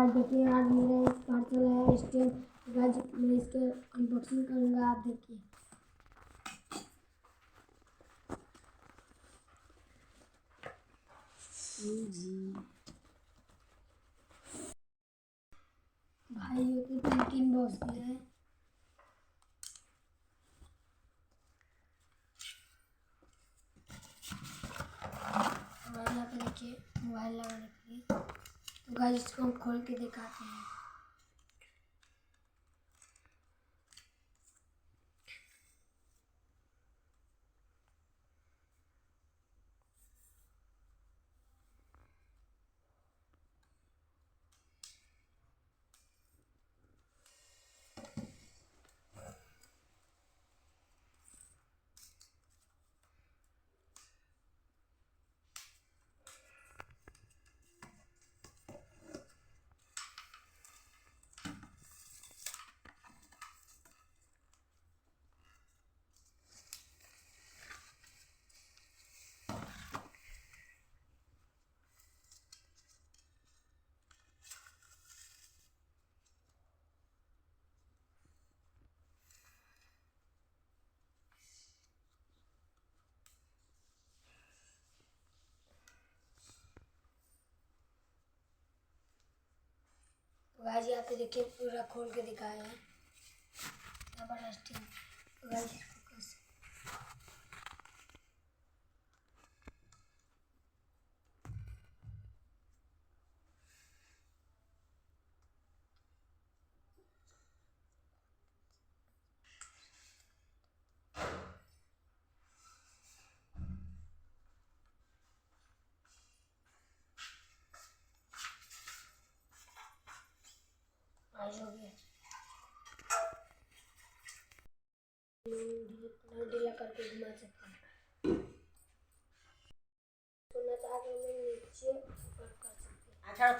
Guys देखिए आज मेरा एक पार्सल है स्टेन। गाइस मैं इसके अनबॉक्सिंग करूंगा, आप देखिए। भाई ये तो 3 बॉक्स है। और यहाँ पे देखिए मोबाइल लगा रखिए। तो गाइस इसको हम खोल के दिखाते हैं। तो गाइस यहाँ पे देखिए पूरा खोल के दिखाया है। यहाँ बड़ा स्टील। तो गाइस इसको कैसे आज हो गया ढीला करके घुमा सकते हैं। तो नीचे ऊपर कर सकते हैं।